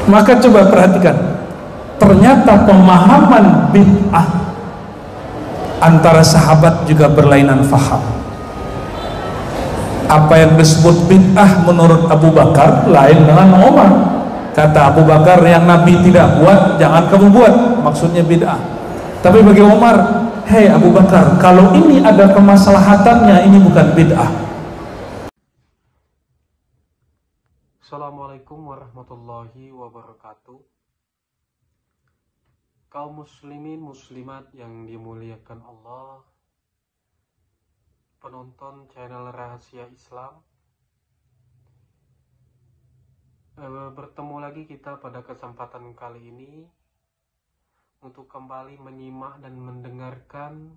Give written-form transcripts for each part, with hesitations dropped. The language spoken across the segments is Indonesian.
Maka coba perhatikan, ternyata pemahaman bid'ah antara sahabat juga berlainan faham. Apa yang disebut bid'ah menurut Abu Bakar lain dengan Umar. Kata Abu Bakar, yang Nabi tidak buat jangan kamu buat, maksudnya bid'ah. Tapi bagi Umar, hei Abu Bakar, kalau ini ada kemaslahatannya, ini bukan bid'ah. Assalamualaikum warahmatullahi wabarakatuh. Kaum muslimin muslimat yang dimuliakan Allah, penonton channel Rahasia Islam, bertemu lagi kita pada kesempatan kali ini untuk kembali menyimak dan mendengarkan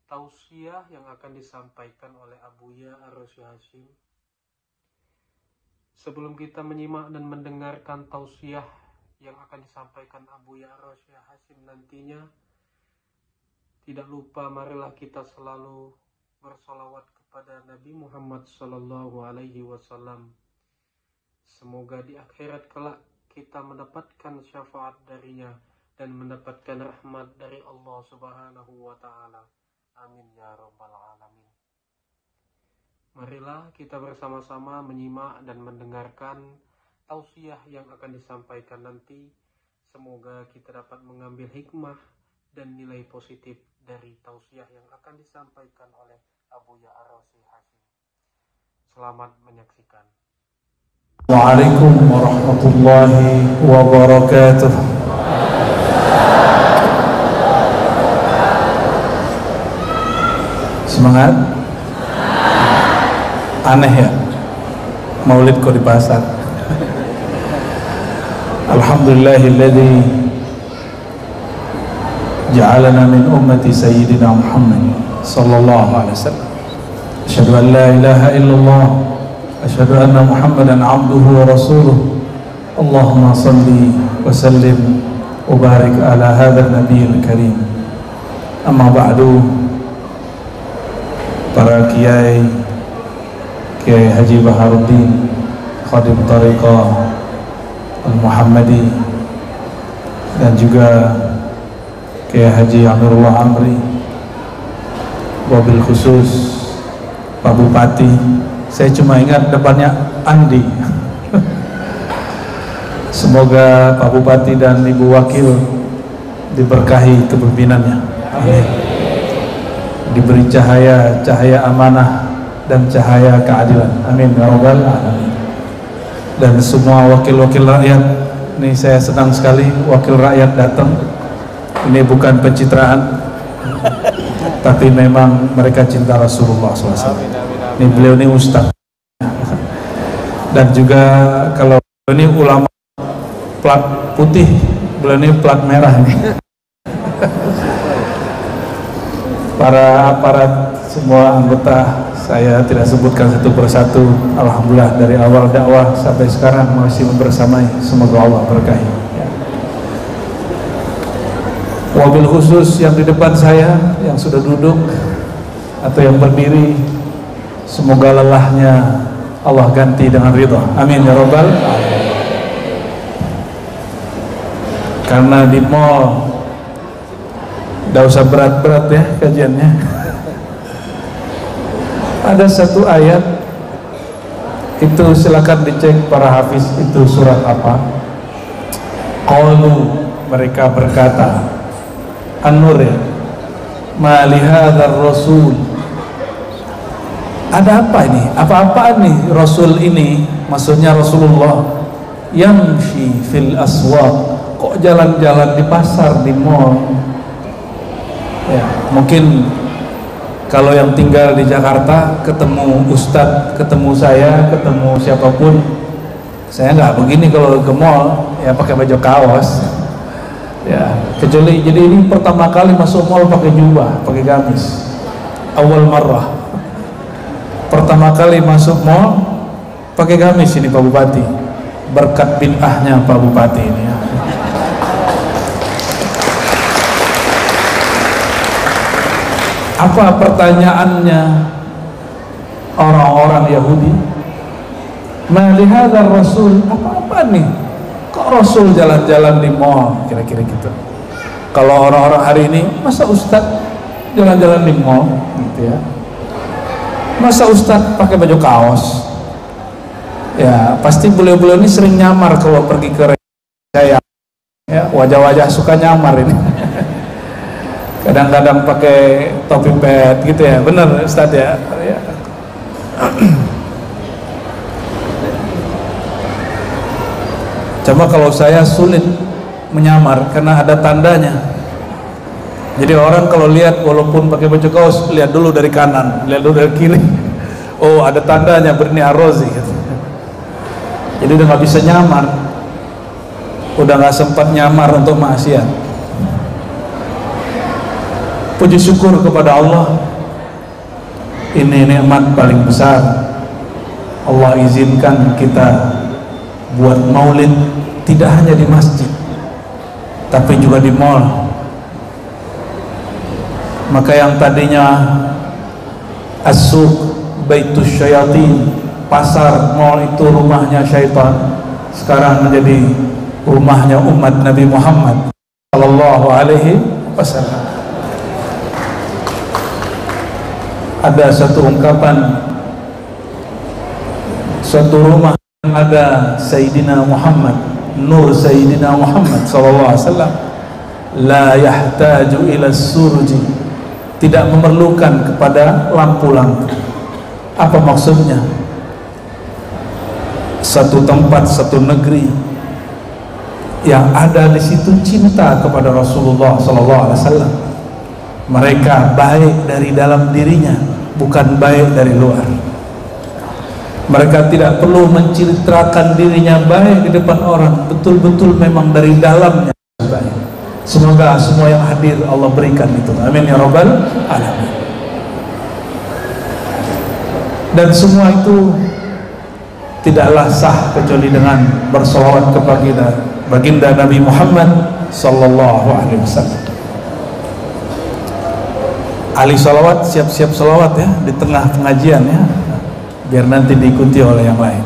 tausiah yang akan disampaikan oleh Abuya Ar-Rasy Hasyim. Sebelum kita menyimak dan mendengarkan tausiah yang akan disampaikan Abuya Ar-Rasy Hasyim nantinya, tidak lupa marilah kita selalu bersolawat kepada Nabi Muhammad SAW. Semoga di akhirat kelak kita mendapatkan syafaat darinya dan mendapatkan rahmat dari Allah Subhanahu wa Ta'ala. Amin ya rabbal alamin. Marilah kita bersama-sama menyimak dan mendengarkan tausiah yang akan disampaikan nanti. Semoga kita dapat mengambil hikmah dan nilai positif dari tausiah yang akan disampaikan oleh Abuya Ar-Rasy Hasyim. Selamat menyaksikan. Waalaikumsalam warahmatullahi wabarakatuh. Semangat. Aneh ya, maulid kok di pasar. Alhamdulillahilladzi ja'alana min ummati sayyidina Muhammad sallallahu alaihi wasallam. Asyhadu an la ilaha illallah, asyhadu anna Muhammadan abduhu wa rasuluh. Allahumma salli wa sallim wa barik ala hadzal nabiyil karim. Amma ba'du. Para kiai Haji Baharuddin Khadim Thariqah Al-Muhammadi dan juga Kiai Haji Amirullah Amri, wabil khusus Pak Bupati. Saya cuma ingat depannya Andi. Semoga Pak Bupati dan Ibu Wakil diberkahi kepemimpinannya. Amin. Diberi cahaya amanah dan cahaya keadilan. Amin ya rabbal alamin. Dan semua wakil-wakil rakyat, ini saya senang sekali wakil rakyat datang. Ini bukan pencitraan, tapi memang mereka cinta Rasulullah SAW. Ini beliau ini ustaz. Dan juga kalau ini ulama plat putih, beliau ini plat merah nih. Para aparat semua anggota, saya tidak sebutkan satu persatu. Alhamdulillah dari awal dakwah sampai sekarang masih bersamai. Semoga Allah berkahi. Wabil khusus yang di depan saya, yang sudah duduk atau yang berdiri, semoga lelahnya Allah ganti dengan ridha. Amin ya rabbal alamin. Karena di mall tidak usah berat-berat ya kajiannya. Ada satu ayat itu, silakan dicek para hafiz, itu surat apa? Qalu, mereka berkata, An-Nur ya, ma li hadzal rasul. Ada apa ini? Apa-apaan nih Rasul ini? Maksudnya Rasulullah yamshi fil aswaq, kok jalan-jalan di pasar, di mall. Ya, mungkin kalau yang tinggal di Jakarta ketemu ustadz, ketemu saya, ketemu siapapun, saya nggak begini kalau ke mall, ya pakai baju kaos, ya kecuali jadi ini pertama kali masuk mall pakai jubah, pakai gamis, awal marrah, pertama kali masuk mall pakai gamis ini Pak Bupati, berkat bid'ahnya Pak Bupati ini. Ya. Apa pertanyaannya orang-orang Yahudi? Ma li hadzal rasul, apa-apa nih Kok Rasul jalan-jalan di mall, kira-kira gitu. Kalau orang-orang hari ini, masa Ustadz jalan-jalan di mall gitu ya, masa Ustadz pakai baju kaos? Ya pasti beliau-beliau ini sering nyamar kalau pergi ke saya ya, wajah-wajah suka nyamar ini. Kadang-kadang pakai topi pet gitu ya, bener Ustadz ya. Cuma kalau saya sulit menyamar karena ada tandanya. Jadi orang kalau lihat walaupun pakai baju kaos, lihat dulu dari kanan, lihat dulu dari kiri. Oh ada tandanya Berni Arrozi gitu. Jadi udah nggak bisa nyamar, udah nggak sempat nyamar untuk maksiat. Puji syukur kepada Allah, ini nikmat paling besar. Allah izinkan kita buat maulid tidak hanya di masjid, tapi juga di mall. Maka yang tadinya as-suq baitus syayatin, pasar mall itu rumahnya syaitan, sekarang menjadi rumahnya umat Nabi Muhammad sallallahu alaihi wasallam. Ada satu ungkapan, suatu rumah yang ada Sayyidina Muhammad, nur Sayyidina Muhammad sallallahu alaihi wasallam, la yahtaju ila surji, tidak memerlukan kepada lampu-lampu. Apa maksudnya? Satu tempat, satu negeri yang ada di situ cinta kepada Rasulullah sallallahu alaihi wasallam. Mereka baik dari dalam dirinya, bukan baik dari luar. Mereka tidak perlu menceritakan dirinya baik di depan orang, betul-betul memang dari dalamnya baik. Semoga semua yang hadir Allah berikan itu, amin ya rabbal alamin. Dan semua itu tidaklah sah kecuali dengan bersolawat kepada baginda Nabi Muhammad sallallahu alaihi wasallam. Ahli salawat siap-siap salawat ya di tengah pengajian ya, biar nanti diikuti oleh yang lain.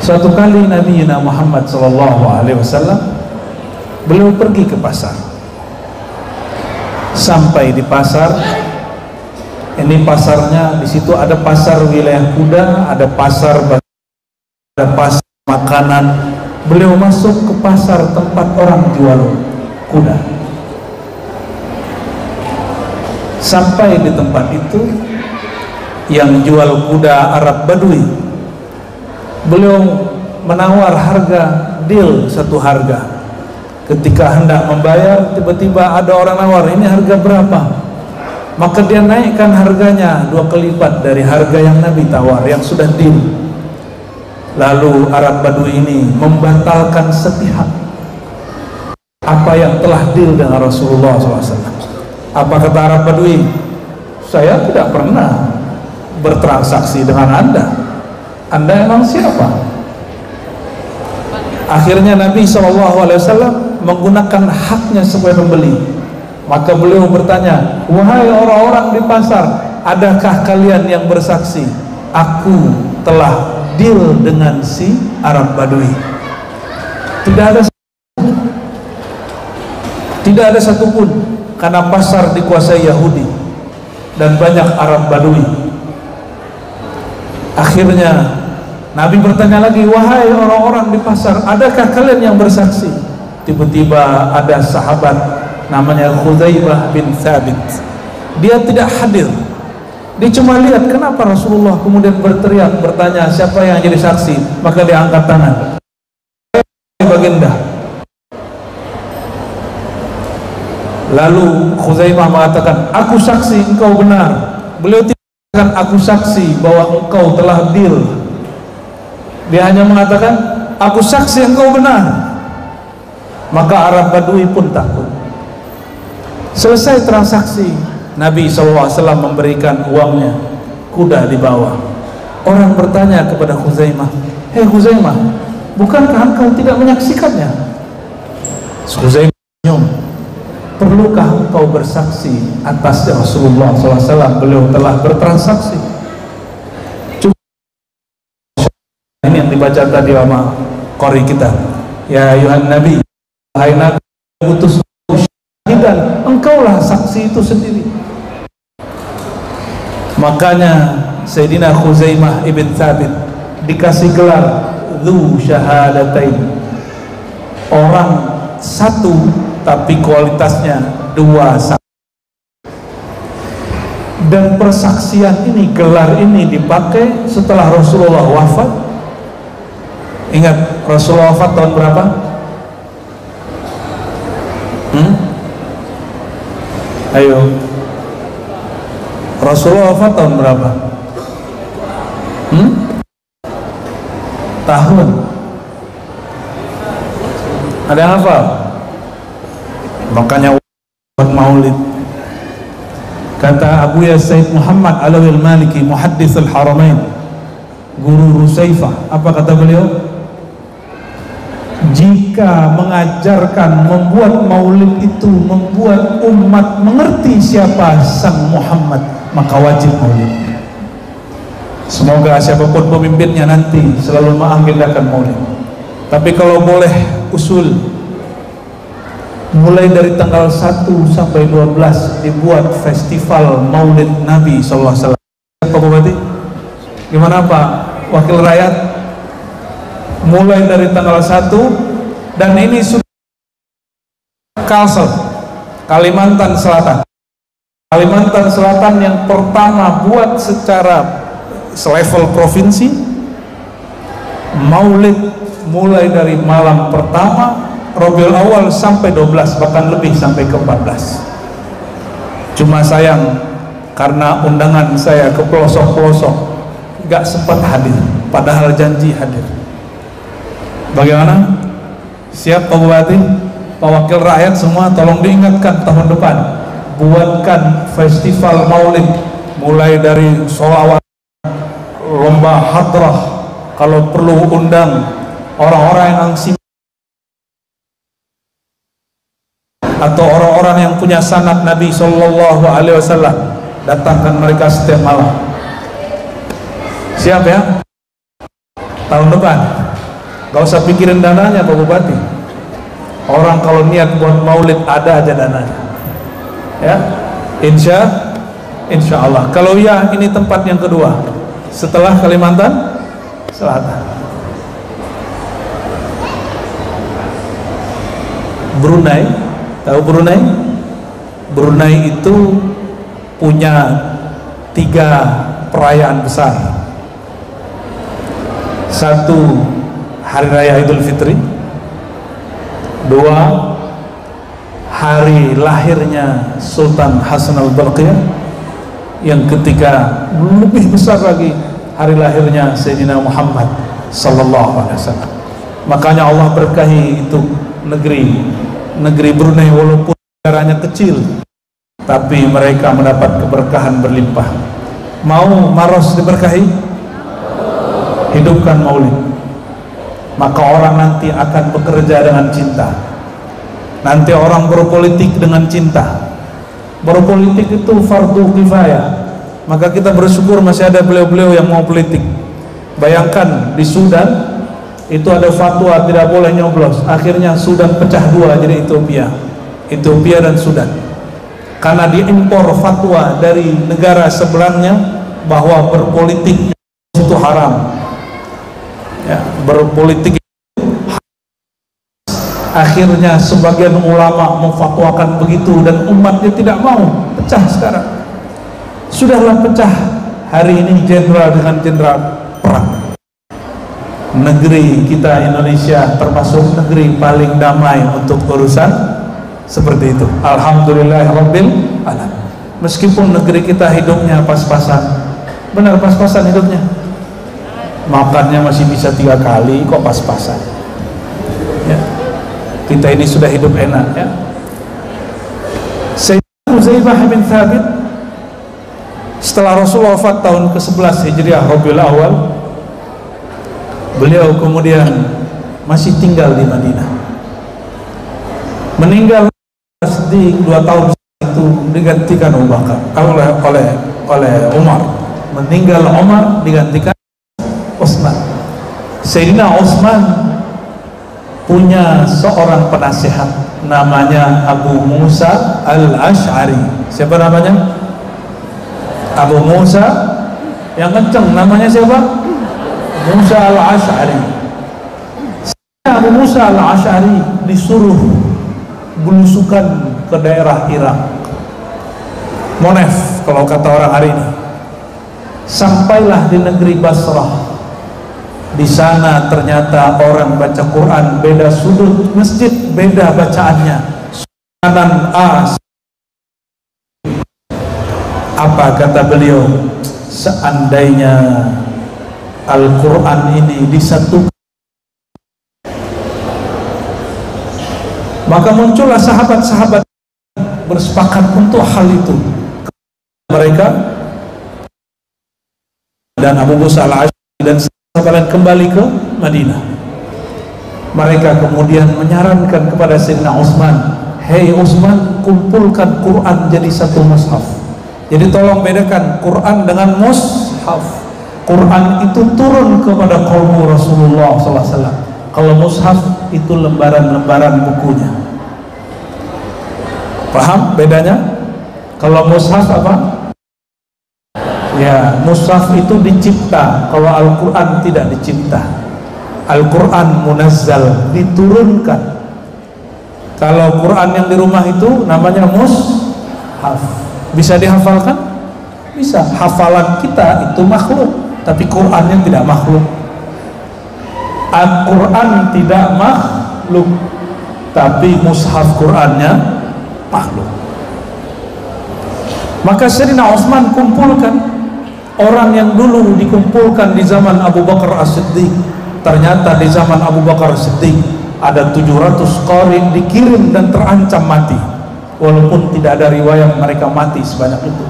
Suatu kali Nabi Muhammad sallallahu alaihi wasallam beliau pergi ke pasar. Sampai di pasar, ini pasarnya di situ ada pasar wilayah kuda, ada pasar makanan. Beliau masuk ke pasar tempat orang jual kuda. Sampai di tempat itu yang jual kuda Arab Badui, beliau menawar harga, deal satu harga. Ketika hendak membayar, tiba-tiba ada orang nawar, ini harga berapa? Maka dia naikkan harganya 2 kali lipat dari harga yang Nabi tawar, yang sudah deal. Lalu Arab Badui ini membatalkan sepihak apa yang telah deal dengan Rasulullah SAW. Apa kata Arab Badui? Saya tidak pernah bertransaksi dengan Anda. Anda emang siapa? Akhirnya Nabi SAW menggunakan haknya sebagai pembeli. Maka beliau bertanya, wahai orang-orang di pasar, adakah kalian yang bersaksi aku telah deal dengan si Arab Badui? Tidak ada satupun, karena pasar dikuasai Yahudi dan banyak Arab Badui. Akhirnya Nabi bertanya lagi, wahai orang-orang di pasar, adakah kalian yang bersaksi? Tiba-tiba ada sahabat namanya Khuzaimah bin Thabit. Dia tidak hadir, dia cuma lihat kenapa Rasulullah kemudian berteriak, bertanya siapa yang jadi saksi. Maka dia angkat tangan, baginda. Lalu Khuzaimah mengatakan, aku saksi engkau benar. Beliau tidak mengatakan aku saksi bahwa engkau telah deal. Dia hanya mengatakan aku saksi engkau benar. Maka Arab Badui pun takut. Selesai transaksi, Nabi SAW memberikan uangnya, kuda dibawa. Orang bertanya kepada Khuzaimah, hei Khuzaimah, bukankah engkau tidak menyaksikannya? Khuzaimah senyum, perlukah engkau bersaksi atas Rasulullah SAW? Beliau telah bertransaksi. Cuma ini yang dibaca tadi sama qori kita. Ya ayuhan nabi, wahai nabi, utus syahidan, engkaulah saksi itu sendiri. Makanya Sayyidina Khuzaimah ibn Thabit dikasih gelar Dzu Syahadatain, orang satu tapi kualitasnya dua saksi. Dan persaksian ini, gelar ini dipakai setelah Rasulullah wafat. Ingat Rasulullah wafat tahun berapa? Ayo, Rasulullah wafat tahun berapa? Tahun. Ada yang hafal? Makanya buat maulid. Kata Abu Said Muhammad Alawi al-Maliki, Muhaddits al-Haramain, guru Rusaifah, apa kata beliau? Jika mengajarkan membuat maulid itu membuat umat mengerti siapa sang Muhammad, maka wajib maulid. Semoga siapapun pemimpinnya nanti selalu mengagendakan maulid. Tapi kalau boleh usul, mulai dari tanggal 1 sampai 12 dibuat festival Maulid Nabi sallallahu alaihi wasallam. Pak Bupati, gimana Pak Wakil Rakyat? Mulai dari tanggal 1, dan ini sudah Kalsel, Kalimantan Selatan. Kalimantan Selatan yang pertama buat secara selevel provinsi Maulid, mulai dari malam pertama Rabiul Awal sampai 12, bahkan lebih sampai ke 14. Cuma sayang karena undangan saya ke pelosok-pelosok gak sempat hadir, padahal janji hadir. Bagaimana? Siap Pak Bupati, Pak Wakil Rakyat semua tolong diingatkan tahun depan buatkan festival maulid, mulai dari sholawat, lomba hadrah, kalau perlu undang orang-orang yang angsi atau orang-orang yang punya sanad Nabi Sallallahu Alaihi Wasallam, datangkan mereka setiap malam. Siap ya? Tahun depan gak usah pikirin dananya Pak Bupati. Orang kalau niat buat maulid ada aja dananya ya, insya Allah. Kalau ya, ini tempat yang kedua setelah Kalimantan Selatan. Brunei. Tahu Brunei? Brunei itu punya 3 perayaan besar. 1, Hari Raya Idul Fitri. 2, hari lahirnya Sultan Hasan al-Bolkiah. Yang ketiga, lebih besar lagi, hari lahirnya Sayyidina Muhammad Sallallahu Alaihi Wasallam. Makanya Allah berkahi itu negeri Brunei, walaupun negaranya kecil, tapi mereka mendapat keberkahan berlimpah. Mau Maros diberkahi? Hidupkan maulid, maka orang nanti akan bekerja dengan cinta. Nanti orang berpolitik dengan cinta. Berpolitik itu fardu kifayah, maka kita bersyukur masih ada beliau-beliau yang mau politik. Bayangkan di Sudan itu ada fatwa tidak boleh nyoblos, akhirnya Sudan pecah 2 jadi Ethiopia dan Sudan, karena diimpor fatwa dari negara sebelahnya bahwa berpolitik itu haram ya, berpolitik. Akhirnya sebagian ulama memfatwakan begitu dan umatnya tidak mau, pecah sekarang. Sudahlah pecah, hari ini jenderal dengan jenderal perang. Negeri kita Indonesia termasuk negeri paling damai untuk urusan seperti itu. Alhamdulillahirabbil alamin. Meskipun negeri kita hidupnya pas-pasan, benar pas-pasan hidupnya, makannya masih bisa 3 kali kok pas-pasan ya. Kita ini sudah hidup enak ya. Sayyidina Khuzaimah bin Thabit setelah Rasulullah wafat tahun ke-11 Hijriah Rabiul Awal, beliau kemudian masih tinggal di Madinah. Meninggal di 2 tahun itu digantikan Abu Bakar oleh Umar. Meninggal Umar digantikan Utsman. Sayyidina Utsman punya seorang penasihat namanya Abu Musa Al-Asy'ari. Siapa namanya? Abu Musa yang kenceng namanya siapa? Musa Al-Asy'ari. Abu Musa Al-Asy'ari disuruh belusukan ke daerah Irak, Monef kalau kata orang hari ini. Sampailah di negeri Basrah. Di sana ternyata orang baca Quran beda sudut masjid, beda bacaannya. Kanan A. Apa kata beliau? Seandainya Al-Quran ini disatukan, maka muncullah sahabat-sahabat bersepakat untuk hal itu. Mereka dan Abu Musa Al-Asy'ari dan sahabat kembali ke Madinah. Mereka kemudian menyarankan kepada Sayyidina Utsman, "Hei Utsman, kumpulkan Quran jadi satu mushaf." Jadi tolong bedakan Quran dengan mushaf. Quran itu turun kepada kaum Rasulullah SAW. Kalau mushaf itu lembaran-lembaran bukunya. Paham bedanya? Kalau mushaf apa? Ya, mushaf itu dicipta. Kalau Al-Quran tidak dicipta. Al-Quran munazzal, diturunkan. Kalau Quran yang di rumah itu namanya mushaf. Bisa dihafalkan? Bisa. Hafalan kita itu makhluk, tapi Qurannya tidak makhluk. Al-Quran tidak makhluk, tapi mushaf Qurannya makhluk. Maka Sayyidina Utsman kumpulkan orang yang dulu dikumpulkan di zaman Abu Bakar As-Siddiq. Ternyata di zaman Abu Bakar As-Siddiq ada 700 qari dikirim dan terancam mati, walaupun tidak ada riwayat mereka mati sebanyak itu.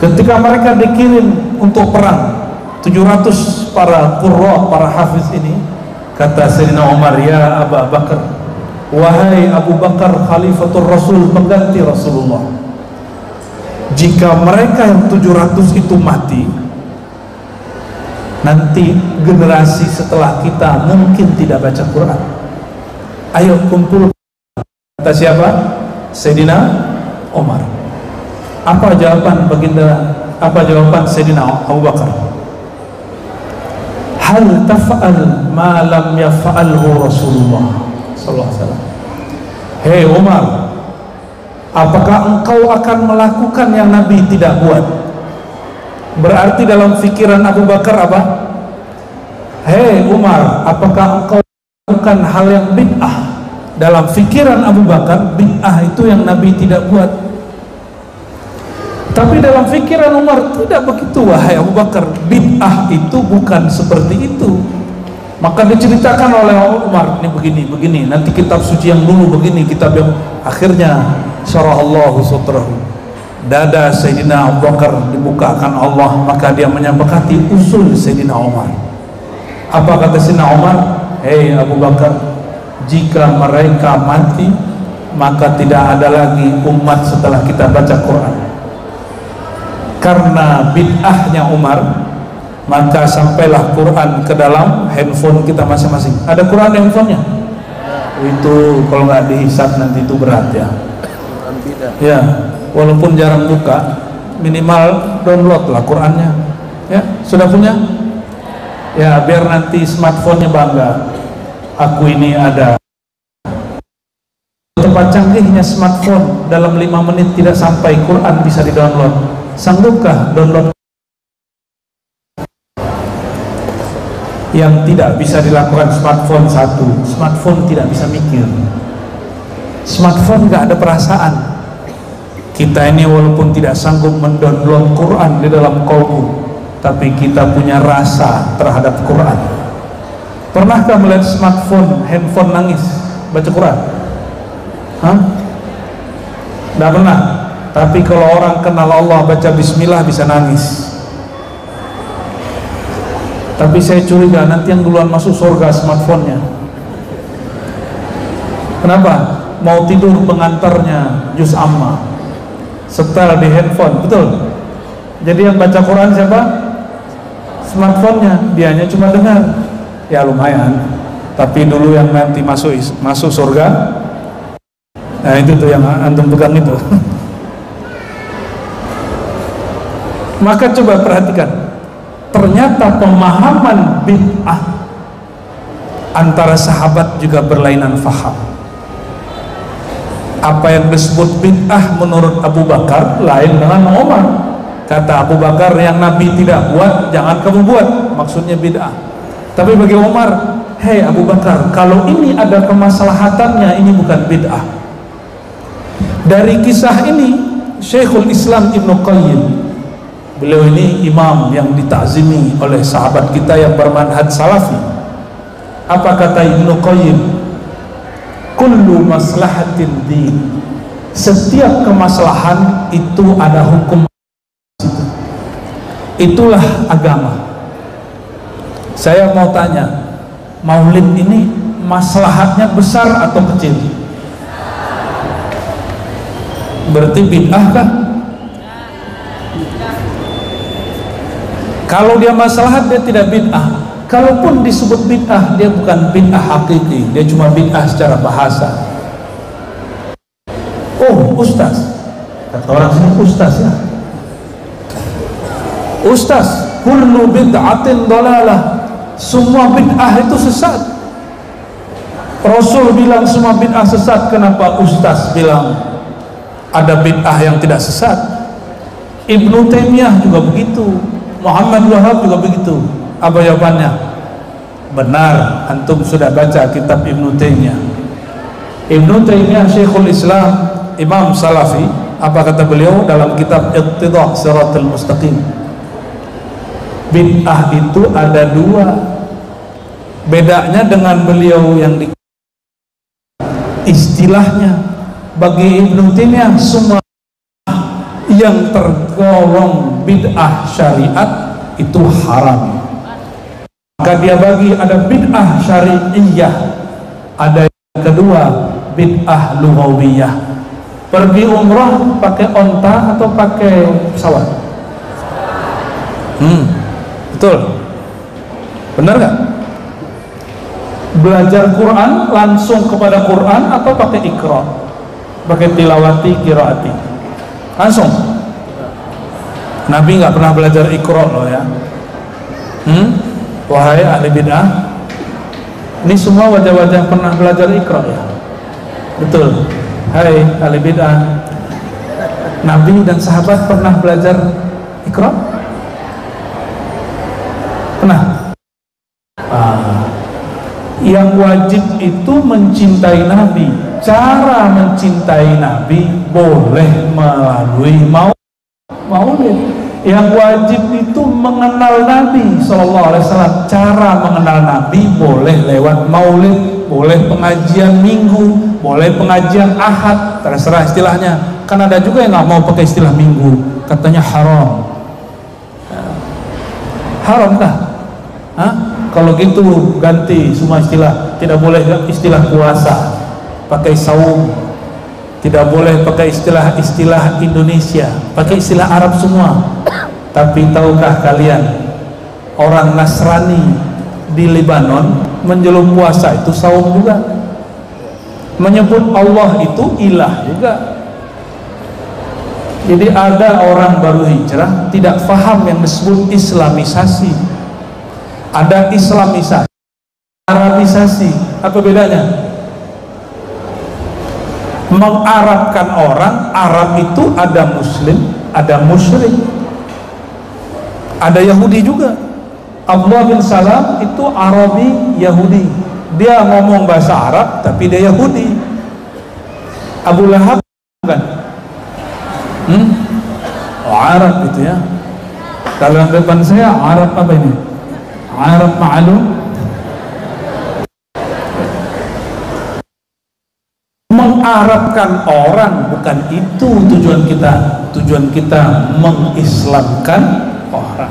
Ketika mereka dikirim untuk perang, 700 para qurra, para hafiz ini, kata Sayyidina Umar, "Ya Abu Bakar, wahai Abu Bakar Khalifatul Rasul, pengganti Rasulullah, jika mereka yang 700 itu mati, nanti generasi setelah kita mungkin tidak baca Quran. Ayo kumpul." Kata siapa? Sayyidina Umar. Apa jawaban baginda? Apa jawaban Sayyidina Abu Bakar? Hal taf'al ma lam yaf'alhu Rasulullah sallallahu alaihi wasallam. Hei Umar, apakah engkau akan melakukan yang Nabi tidak buat? Berarti dalam fikiran Abu Bakar apa? Hei Umar, apakah engkau melakukan hal yang bid'ah? Dalam fikiran Abu Bakar, bid'ah itu yang Nabi tidak buat. Tapi dalam fikiran Umar tidak begitu. Wahai Abu Bakar, bid'ah itu bukan seperti itu. Maka diceritakan oleh Umar, ini begini, nanti kitab suci yang dulu begini, kitab yang akhirnya syarahallahu sadrahu. Dada Sayyidina Abu Bakar dibukakan Allah, maka dia menyepakati usul Sayyidina Umar. Apa kata Sayyidina Umar? Hei Abu Bakar, jika mereka mati, maka tidak ada lagi umat setelah kita baca Quran. Karena bid'ahnya Umar, maka sampailah Quran ke dalam handphone kita masing-masing. Ada Quran di handphonenya? Itu kalau nggak dihisap nanti itu berat ya. Ya, walaupun jarang buka, minimal download lah Qurannya. Ya, sudah punya? Ya, biar nanti smartphone-nya bangga. Aku ini ada. Tempat canggihnya smartphone, dalam 5 menit tidak sampai Quran bisa di-download. Sanggupkah download? Yang tidak bisa dilakukan smartphone satu, smartphone tidak bisa mikir. Smartphone nggak ada perasaan. Kita ini walaupun tidak sanggup mendownload Quran di dalam kolbu, tapi kita punya rasa terhadap Quran. Pernahkah melihat smartphone, handphone nangis baca Quran? Hah? Tidak pernah. Tapi kalau orang kenal Allah baca bismillah bisa nangis. Tapi saya curiga nanti yang duluan masuk surga smartphone-nya. Kenapa? Mau tidur pengantarnya juz amma, setel di handphone, betul? Jadi yang baca Quran siapa? Smartphone-nya, dianya cuma dengar. ya lumayan. Tapi dulu yang nanti masuk surga, nah itu tuh yang antum pegang itu. Maka coba perhatikan, ternyata pemahaman bid'ah antara sahabat juga berlainan faham. Apa yang disebut bid'ah menurut Abu Bakar lain dengan Umar. Kata Abu Bakar, yang Nabi tidak buat jangan kamu buat, maksudnya bid'ah. Tapi bagi Umar, hei Abu Bakar, kalau ini ada kemaslahatannya, ini bukan bid'ah. Dari kisah ini Syekhul Islam Ibnu Qayyim, beliau ini imam yang ditakzimi oleh sahabat kita yang bermanhaj salafi. Apa kata Ibnu Qayyim? Kullu maslahatin din, setiap kemaslahan itu ada hukum, itulah agama. Saya mau tanya, maulid ini maslahatnya besar atau kecil? Berarti bid'ah kah? Kalau dia maslahat, dia tidak bid'ah. Kalaupun disebut bid'ah, dia bukan bid'ah hakiki, dia cuma bid'ah secara bahasa. Oh, ustaz, kata orang sini ustaz ya. Ustaz, kullu bid'atin dalalah, semua bid'ah itu sesat. Rasul bilang semua bid'ah sesat, kenapa ustaz bilang ada bid'ah yang tidak sesat? Ibnu Taimiyah juga begitu, Muhammad Wahab juga begitu. Apa jawabannya? Benar, antum sudah baca kitab Ibnu Taimiyah. Ibnu Taimiyah Syekhul Islam, Imam Salafi. Apa kata beliau dalam kitab Iqtidah Shiratal Mustaqim? Bid'ah itu ada dua. Bedanya dengan beliau yang di istilahnya. Bagi Ibnu Taimiyah, semua yang tergolong bid'ah syariat itu haram. Maka dia bagi ada bid'ah syari'iyah, ada yang kedua bid'ah lughawiyah. Pergi umrah pakai onta atau pakai pesawat? Betul, benar gak? Belajar Quran langsung kepada Quran atau pakai ikra, pakai tilawati, qiraati? Langsung. Nabi nggak pernah belajar ikra loh ya. Wahai ahli bid'ah, ini semua wajah-wajah pernah belajar ikra ya? Betul. Hai ahli bid'ah, Nabi dan sahabat pernah belajar ikra? Pernah? Yang wajib itu mencintai Nabi. Cara mencintai Nabi boleh melalui maulid. Yang wajib itu mengenal Nabi SAW. Cara mengenal Nabi boleh lewat maulid, boleh pengajian minggu, boleh pengajian ahad, terserah istilahnya. Kan ada juga yang nggak mau pakai istilah minggu, katanya haram. Haram kah? Hah? Kalau gitu ganti semua istilah. Tidak boleh istilah puasa, pakai saum. Tidak boleh pakai istilah Indonesia, pakai istilah Arab semua. Tapi tahukah kalian, orang Nasrani di Lebanon menjelang puasa itu saum juga, menyebut Allah itu ilah juga. Jadi ada orang baru hijrah tidak faham yang disebut islamisasi. Ada islamisasi, arabisasi. Apa bedanya? Mengarabkan orang, Arab itu ada muslim, ada musyrik, ada Yahudi juga. Abdullah bin Salam itu Arabi Yahudi, dia ngomong bahasa Arab tapi dia Yahudi. Abu Lahab bukan? Arab itu ya. Kalau depan saya Arab apa ini? Arab ma'lum. Mengarabkan orang bukan itu tujuan kita. Tujuan kita mengislamkan orang.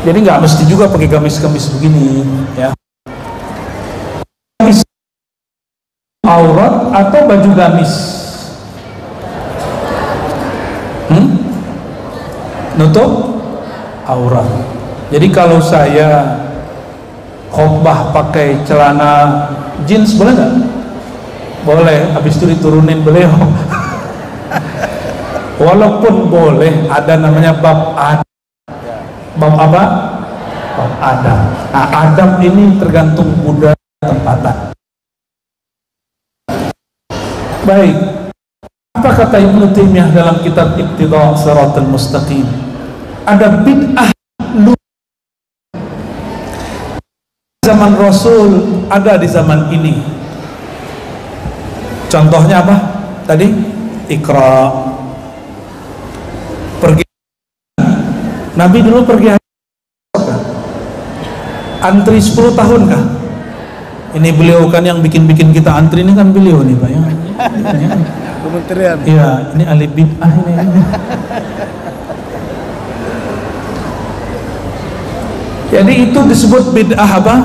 Jadi nggak mesti juga pakai gamis-gamis begini ya. Aurat atau baju gamis? Nutup aurat. Jadi kalau saya khotbah pakai celana jeans boleh nggak? Boleh, habis itu diturunin beliau. Walaupun boleh, ada namanya bab adab. Bab apa? Bab adab. Nah, adab ini tergantung budaya tempatan. Baik, apa kata Ibnu Taimiyah dalam kitab Iqtida' Shiratal Mustaqim? Ada bid'ah zaman Rasul, ada di zaman ini. Contohnya apa? Tadi Iqra. Pergi. Nabi dulu pergi antri 10 tahun kah? Ini beliau kan yang bikin kita antri, ini kan beliau nih Pak ya. Kementerian. Iya, ini ahli bid'ah ini. Jadi itu disebut bid'ah apa?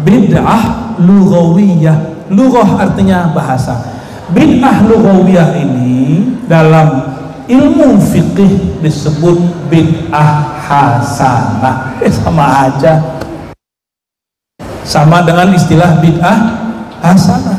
Bid'ah lughawiyah. Lughah artinya bahasa. Bid'ah lughawiyah ini dalam ilmu fikih disebut bid'ah hasanah. Sama aja. Sama dengan istilah bid'ah hasanah.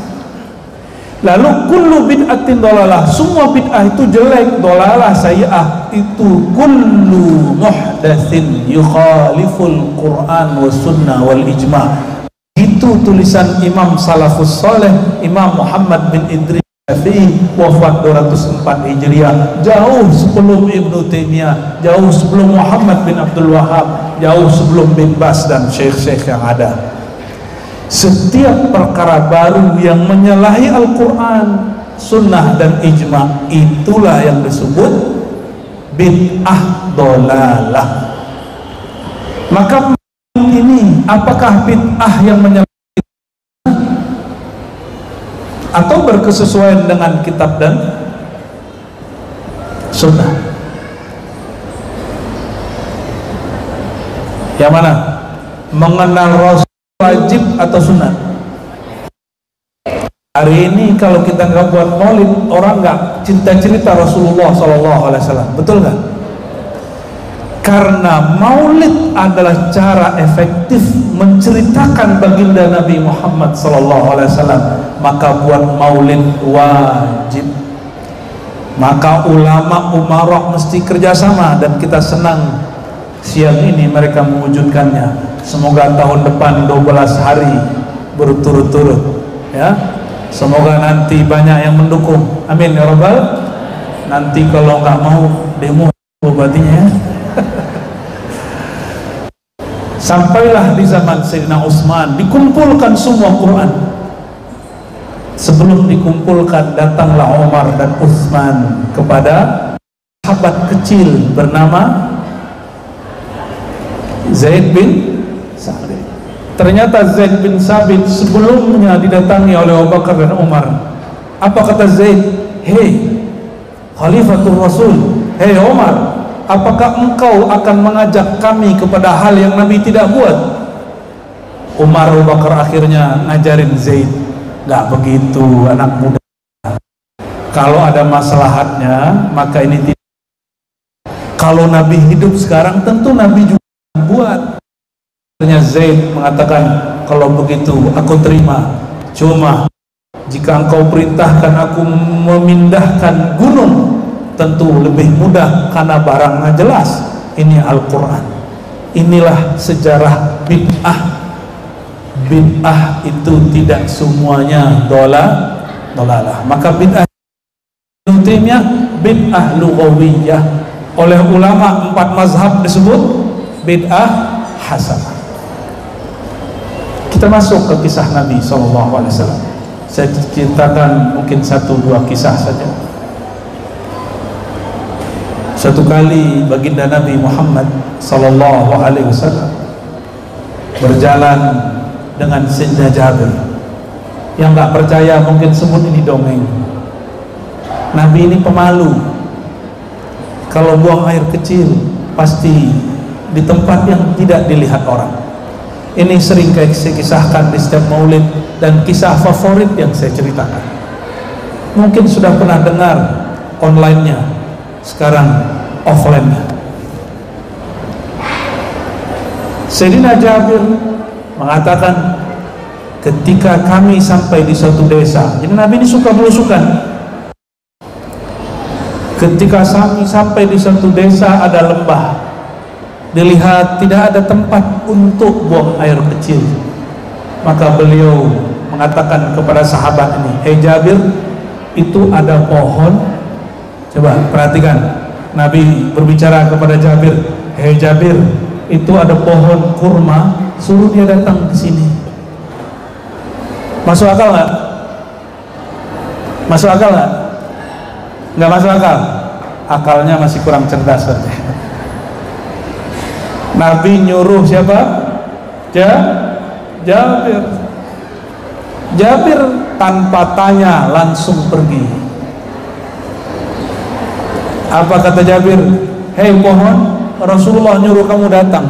Lalu kullu bid'atin dolalah, semua bid'ah itu jelek, dolalah sayyi'ah itu kullu muhdatsin yukhaliful Quran wa sunnah wal ijma'. Itu tulisan Imam Salafus Saleh, Imam Muhammad bin Idris Syafi'i, wafat 204 Hijriah, jauh sebelum Ibnu Taimiyah, jauh sebelum Muhammad bin Abdul Wahhab, jauh sebelum bin Bas dan syekh-syekh yang ada. Setiap perkara baru yang menyalahi Al-Quran, Sunnah dan Ijma', itulah yang disebut bid'ah dolalah. Maka ini apakah bid'ah yang menyalahi atau berkesesuaian dengan kitab dan Sunnah? Yang mana? Mengenal Rasul wajib atau sunat? Hari ini kalau kita nggak buat maulid, orang nggak cerita Rasulullah SAW, betul nggak? Karena maulid adalah cara efektif menceritakan baginda Nabi Muhammad SAW, maka buat maulid wajib. Maka ulama umarok mesti kerjasama, dan kita senang siang ini mereka mewujudkannya. Semoga tahun depan 12 hari berturut-turut ya. Semoga nanti banyak yang mendukung. Amin ya rabbal. Nanti kalau nggak mau demo obatinya ya. Sampailah di zaman Sayyidina Utsman dikumpulkan semua Quran. Sebelum dikumpulkan, datanglah Umar dan Utsman kepada sahabat kecil bernama Zaid bin Sabit. Ternyata Zaid bin Sabit sebelumnya didatangi oleh Abu Bakar dan Umar. Apa kata Zaid? Hei Khalifatul Rasul, hei Umar, apakah engkau akan mengajak kami kepada hal yang Nabi tidak buat? Umar, Abu Bakar akhirnya ngajarin Zaid, nggak begitu anak muda. Kalau ada maslahatnya maka ini tidak. Kalau Nabi hidup sekarang tentu Nabi juga buat. Akhirnya Zaid mengatakan, kalau begitu aku terima, cuma jika engkau perintahkan aku memindahkan gunung, tentu lebih mudah karena barangnya jelas, ini Al-Quran. Inilah sejarah bid'ah. Bid'ah itu tidak semuanya dolalah. Maka bid'ah bid'ah lughawiyah, oleh ulama 4 mazhab disebut bid'ah hasanah. Kita masuk ke kisah Nabi SAW. Saya ceritakan mungkin 1-2 kisah saja. Satu kali baginda Nabi Muhammad SAW berjalan dengan Sayyidina Jabir. Yang nggak percaya mungkin sebut ini dongeng. Nabi ini pemalu. Kalau buang air kecil pasti di tempat yang tidak dilihat orang. Ini sering saya kisahkan di setiap maulid, dan kisah favorit yang saya ceritakan. Mungkin sudah pernah dengar online-nya, sekarang offline-nya. Sayyidina Jabir mengatakan ketika kami sampai di suatu desa. Jadi Nabi ini suka belusukan. Ketika kami sampai di suatu desa ada lembah, dilihat tidak ada tempat untuk buang air kecil, maka beliau mengatakan kepada sahabat ini, "Hei Jabir, itu ada pohon." Coba perhatikan, Nabi berbicara kepada Jabir, "Hei Jabir, itu ada pohon kurma, suruh dia datang ke sini." Masuk akal nggak? Masuk akal nggak? Nggak masuk akal. Akalnya masih kurang cerdas saja. Nabi nyuruh siapa? Jabir. Jabir tanpa tanya langsung pergi. Apa kata Jabir? "Hei pohon, Rasulullah nyuruh kamu datang."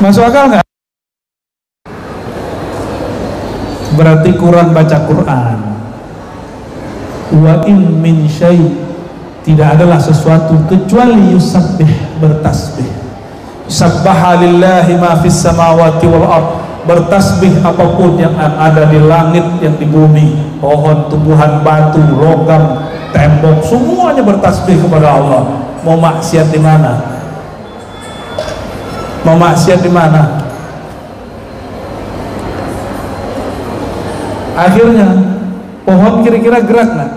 Masuk akal nggak? Berarti kurang baca Quran. Wa in min syai', tidak adalah sesuatu kecuali yusabbih, bertasbih. Sabbaha lillahi ma fis samawati wal ard, bertasbih apapun yang ada di langit, yang di bumi, pohon, tumbuhan, batu, logam, tembok, semuanya bertasbih kepada Allah. Mau maksiat di mana? Mau maksiat di mana? Akhirnya pohon kira-kira gerak nggak?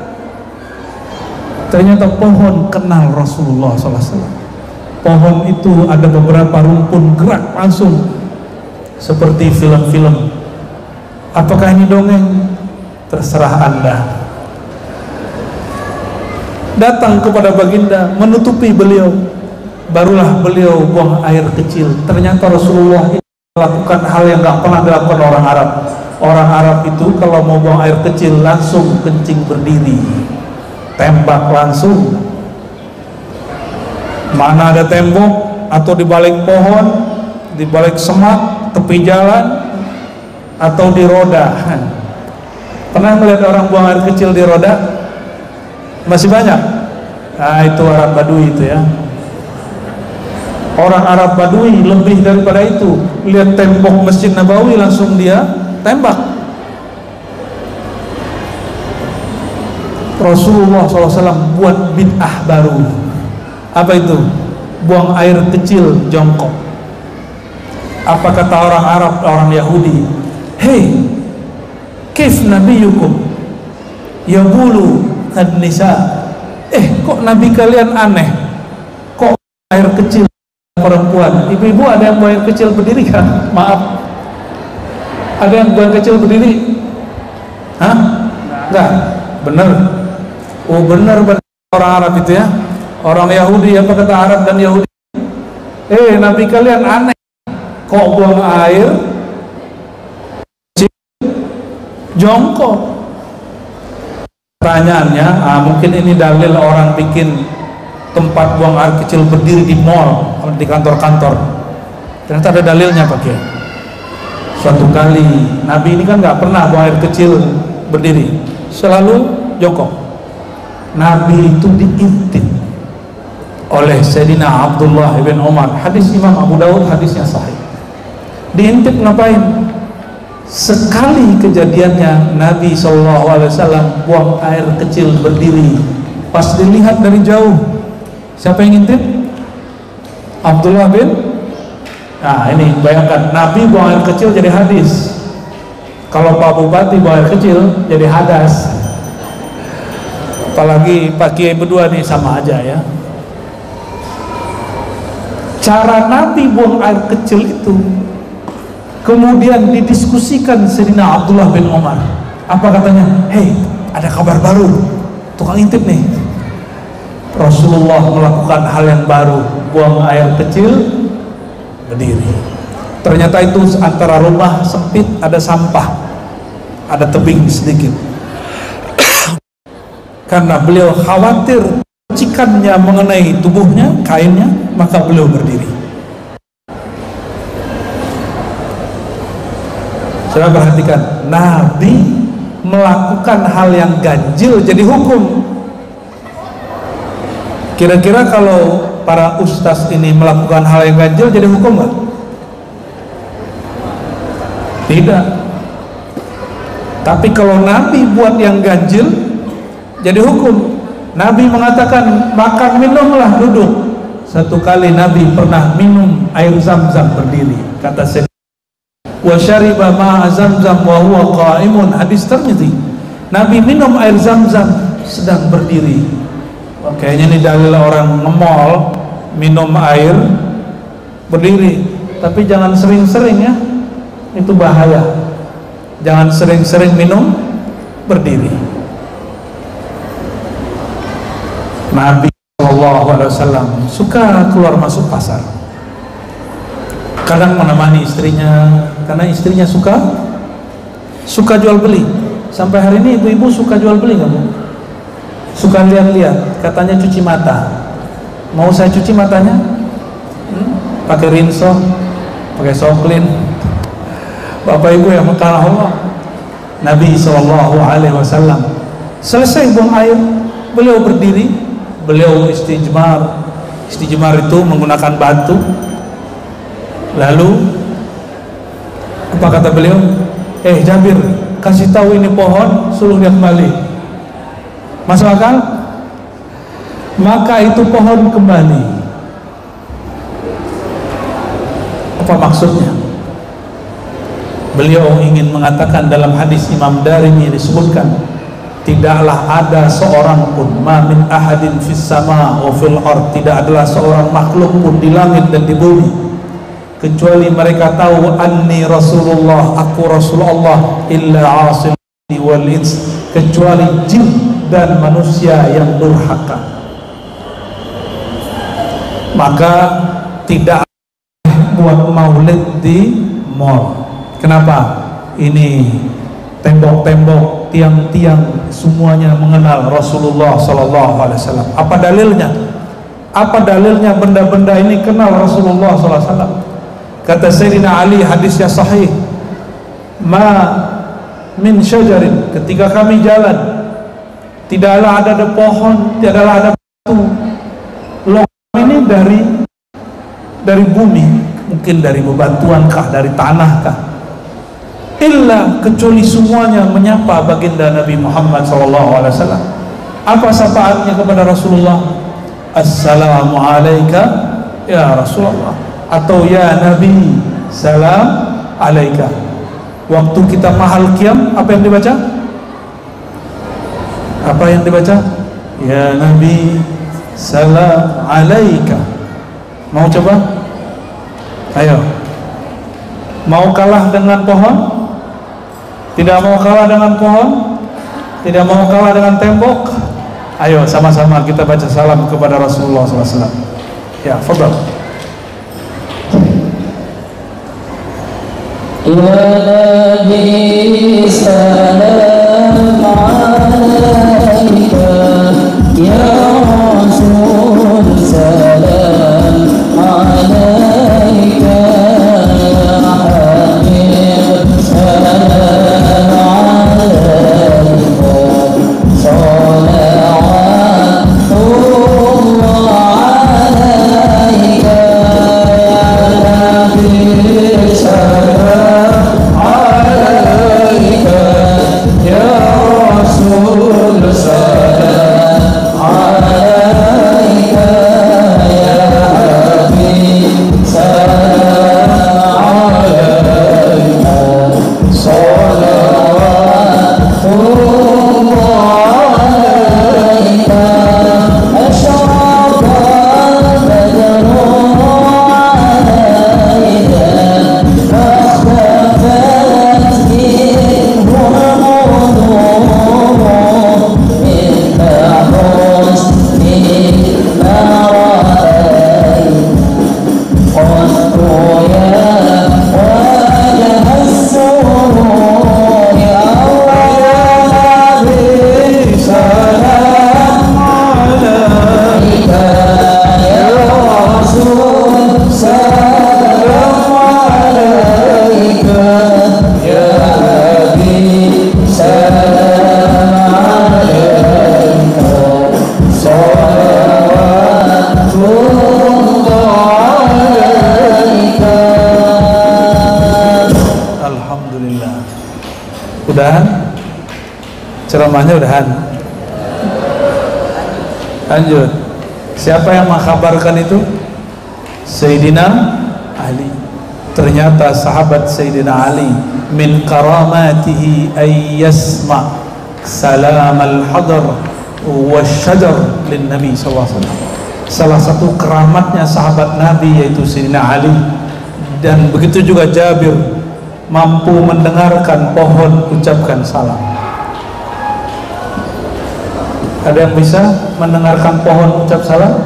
Ternyata pohon kenal Rasulullah SAW. Pohon itu ada beberapa rumpun gerak langsung seperti film-film. Apakah ini dongeng? Terserah Anda. Datang kepada baginda, menutupi beliau, barulah beliau buang air kecil. Ternyata Rasulullah melakukan hal yang nggak pernah dilakukan orang Arab. Orang Arab itu kalau mau buang air kecil langsung kencing berdiri, tembak langsung. Mana ada tembok atau di balik pohon, di balik semak, tepi jalan, atau di roda. Pernah melihat orang buang air kecil di roda? Masih banyak. Nah, itu Arab Badui itu ya. Orang Arab Badui lebih daripada itu. Lihat tembok Masjid Nabawi langsung dia tembak. Rasulullah SAW buat bid'ah baru. Apa itu? Buang air kecil jongkok. Apa kata orang Arab, orang Yahudi? "Hei, kif nabiyukum yabulu kad nisa." Kok nabi kalian aneh? Kok air kecil perempuan? Ibu-ibu ada yang buang air kecil berdiri kan? Maaf. Ada yang buang kecil berdiri? Hah? Enggak? Bener? Oh bener orang Arab itu ya. Orang Yahudi, apa kata Arab dan Yahudi? Nabi kalian aneh, kok buang air kecil jongkok? Pertanyaannya, mungkin ini dalil orang bikin tempat buang air kecil berdiri di mall, di kantor-kantor. Ternyata ada dalilnya Pak Kiai. Suatu kali Nabi ini kan nggak pernah buang air kecil berdiri, selalu jongkok. Nabi itu diintip oleh Sayyidina Abdullah bin Umar. Hadis Imam Abu Dawud, hadisnya sahih. Diintip ngapain? Sekali kejadiannya Nabi SAW buang air kecil berdiri. Pas dilihat dari jauh, siapa yang ngintip? Abdullah bin. Nah ini bayangkan, Nabi buang air kecil jadi hadis. Kalau Pak Bupati buang air kecil jadi hadas. Apalagi Pak Kiai berdua nih sama aja ya. Cara Nabi buang air kecil itu kemudian didiskusikan Sayyidina Abdullah bin Umar. Apa katanya? "Hei, ada kabar baru, tukang intip nih. Rasulullah melakukan hal yang baru, buang air kecil berdiri." Ternyata itu antara rumah sempit, ada sampah, ada tebing sedikit. Karena beliau khawatir percikannya mengenai tubuhnya, kainnya, maka beliau berdiri. Coba perhatikan, Nabi melakukan hal yang ganjil jadi hukum. Kira-kira kalau para ustaz ini melakukan hal yang ganjil jadi hukum nggak? Tidak. Tapi kalau Nabi buat yang ganjil, jadi hukum. Nabi mengatakan makan minumlah, duduk. Satu kali Nabi pernah minum air Zam-Zam berdiri, kata saya. Wa syariba ma'a Zam-Zam wa huwa qa'imun, hadis Tirmidzi. Nabi minum air Zam-Zam sedang berdiri. Kayaknya ini dalil orang nge-mall minum air berdiri. Tapi jangan sering-sering ya, itu bahaya. Jangan sering-sering minum berdiri. Nabi SAW suka keluar masuk pasar, kadang menemani istrinya, karena istrinya suka jual beli. Sampai hari ini ibu-ibu suka jual beli nggak Bu? Suka lihat-lihat, katanya cuci mata. Mau saya cuci matanya? Pakai rinso, pakai soklin. Bapak Ibu yang mengkala Allah, Nabi SAW selesai buang air, beliau berdiri, beliau istijmar. Istijmar itu menggunakan batu. Lalu apa kata beliau? Jabir, kasih tahu ini pohon, suruh dia kembali. Masuk akal? Maka itu pohon kembali. Apa maksudnya? Beliau ingin mengatakan dalam hadis Imam Darimi disebutkan, tidaklah ada seorang pun, ma min ahadin fis sama wa fil ard, tidak adalah seorang makhluk pun di langit dan di bumi, kecuali mereka tahu anni Rasulullah, aku Rasulullah, illa asil wal ins, kecuali jin dan manusia yang durhaka. Maka tidak buat maulid di mall. Kenapa? Ini tembok-tembok, tiang-tiang semuanya mengenal Rasulullah SAW. Apa dalilnya? Apa dalilnya benda-benda ini kenal Rasulullah SAW? Kata Sayyidina Ali, hadisnya sahih, ma min syajarin, ketika kami jalan, tidaklah ada pohon, tidaklah ada batu. Logam ini dari bumi, mungkin dari bebatuan kah, dari tanah kah, illa, kecuali semuanya menyapa baginda Nabi Muhammad SAW. Apa syafaatnya kepada Rasulullah? Assalamu alayka ya Rasulullah, atau ya Nabi, salam alaika. Waktu kita mahal qiyam, apa yang dibaca? Apa yang dibaca? Ya Nabi, salam alaika. Mau coba? Ayo. Mau kalah dengan pohon? Tidak mau kalah dengan pohon? Tidak mau kalah dengan tembok? Ayo sama-sama kita baca salam kepada Rasulullah SAW. Ya, fadhal. Ya Nabi, salam alaika, ya Rasul, salam alaika, ya Habib, salam alaika, salawatullah alaika, ya Nabi, salam alaika, ya Rasul, salam alaika, ya Habib, salam alaika, salawatullah alaika. Asyraqal badru alaina, فاختفت منه الغدو Udahan? Ceramahnya udahan? Lanjut. Siapa yang mengkabarkan itu? Sayyidina Ali. Ternyata sahabat Sayyidina Ali min karamatihi ay yasma' salam al-hadar wa syajar lin Nabi sallallahu alaihi wasallam. Salah satu keramatnya sahabat Nabi yaitu Sayyidina Ali, dan begitu juga Jabir, mampu mendengarkan pohon ucapkan salam. Ada yang bisa mendengarkan pohon ucap salam?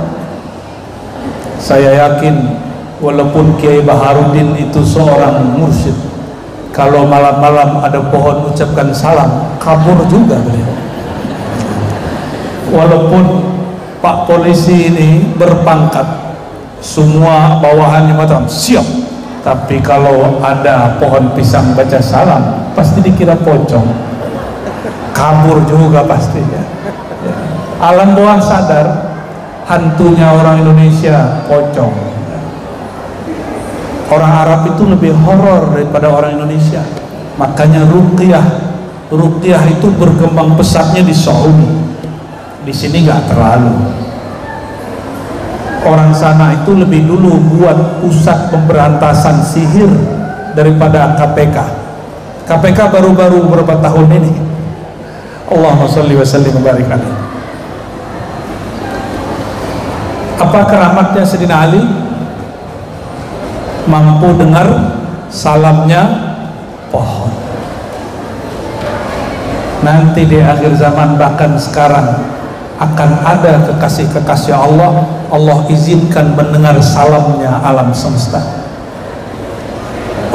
Saya yakin walaupun Kiai Baharuddin itu seorang mursyid, kalau malam-malam ada pohon ucapkan salam, kabur juga beliau. Walaupun Pak polisi ini berpangkat, semua bawahannya macam siap, tapi kalau ada pohon pisang baca salam, pasti dikira pocong, kabur juga pasti ya. Alam bawah sadar hantunya orang Indonesia pocong. Orang Arab itu lebih horor daripada orang Indonesia. Makanya ruqyah itu berkembang pesatnya di Saudi. Di sini nggak terlalu. Orang sana itu lebih dulu buat pusat pemberantasan sihir daripada KPK. KPK baru-baru beberapa tahun ini. Allahumma sholli wa sallim wa barik alaihi. Apa keramatnya Sayyidina Ali? Mampu dengar salamnya pohon. Nanti di akhir zaman, bahkan sekarang, akan ada kekasih-kekasih Allah, Allah izinkan mendengar salamnya alam semesta.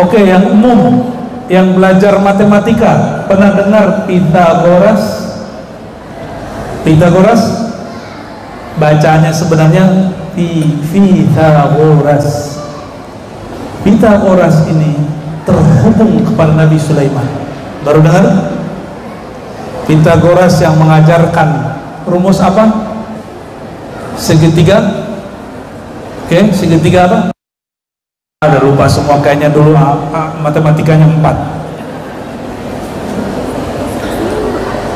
Oke, yang umum, yang belajar matematika pernah dengar Pythagoras? Pythagoras bacanya sebenarnya Pythagoras. Pythagoras ini terhubung kepada Nabi Sulaiman. Baru dengar? Pythagoras yang mengajarkan rumus apa? Segitiga. Oke, segitiga apa? Ada lupa semua kayaknya dulu matematikanya 4.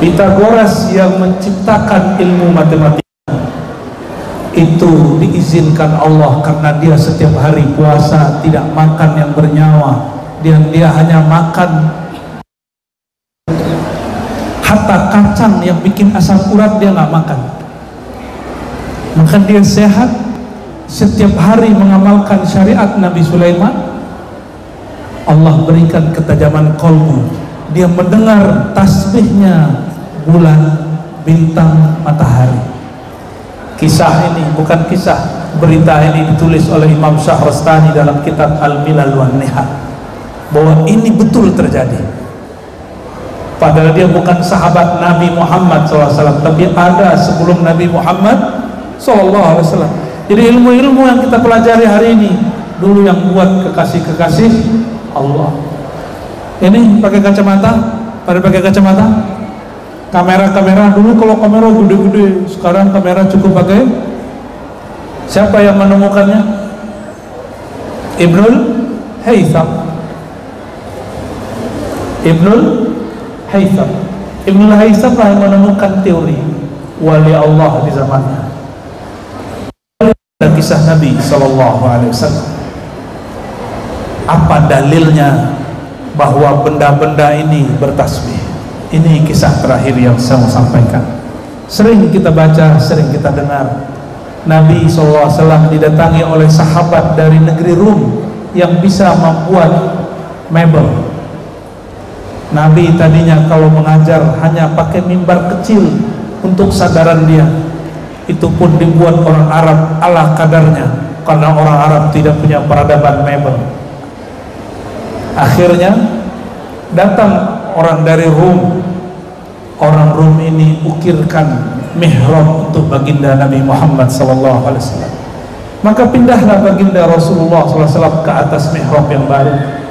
Pythagoras yang menciptakan ilmu matematika itu diizinkan Allah karena dia setiap hari puasa, tidak makan yang bernyawa, dia hanya makan hatta kacang yang bikin asam urat dia nggak makan. Maka dia sehat, setiap hari mengamalkan syariat Nabi Sulaiman. Allah berikan ketajaman kolbu, dia mendengar tasbihnya bulan, bintang, matahari. Kisah ini bukan kisah, berita ini ditulis oleh Imam Syahrastani dalam kitab Al-Milal wan Nihal, bahwa ini betul terjadi. Padahal dia bukan sahabat Nabi Muhammad SAW, tapi ada sebelum Nabi Muhammad SAW. Jadi ilmu-ilmu yang kita pelajari hari ini dulu yang buat kekasih-kekasih Allah. Ini pakai kacamata, pada pakai kacamata. Kamera dulu kalau kamera gede-gede, sekarang kamera cukup pakai. Siapa yang menemukannya? Ibnul Haytham. Ibnul Haytham lah yang menemukan teori wali Allah di zamannya. Dan kisah Nabi SAW. Apa dalilnya bahwa benda-benda ini bertasbih? Ini kisah terakhir yang saya mau sampaikan. Sering kita baca, sering kita dengar. Nabi SAW didatangi oleh sahabat dari negeri Rum yang bisa membuat mebel. Nabi tadinya kalau mengajar hanya pakai mimbar kecil untuk sadaran dia. Itu pun dibuat orang Arab ala kadarnya, karena orang Arab tidak punya peradaban mebel. Akhirnya datang orang dari Rum. Orang Rum ini ukirkan mihrab untuk baginda Nabi Muhammad SAW. Maka pindahlah baginda Rasulullah SAW ke atas mihrab yang baru.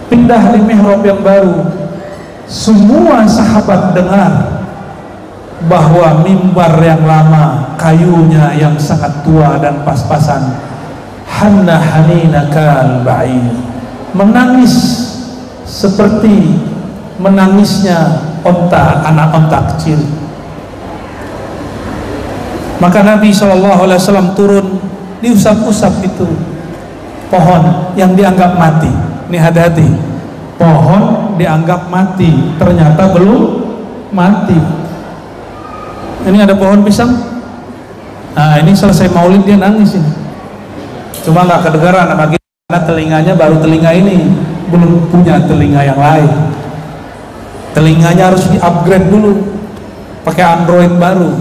Pindah di mihrab yang baru, semua sahabat dengar bahwa mimbar yang lama, kayunya yang sangat tua dan pas-pasan, hanna hanina kal ba'ir, menangis seperti menangisnya onta, anak onta kecil. Maka Nabi SAW turun, diusap-usap itu pohon yang dianggap mati. Ini hati-hati, pohon dianggap mati, ternyata belum mati. Ini ada pohon pisang. Nah, ini selesai maulid dia nangis ini. Cuma nggak kedengaran karena telinganya baru telinga ini, belum punya telinga yang lain. Telinganya harus di-upgrade dulu, pakai Android baru.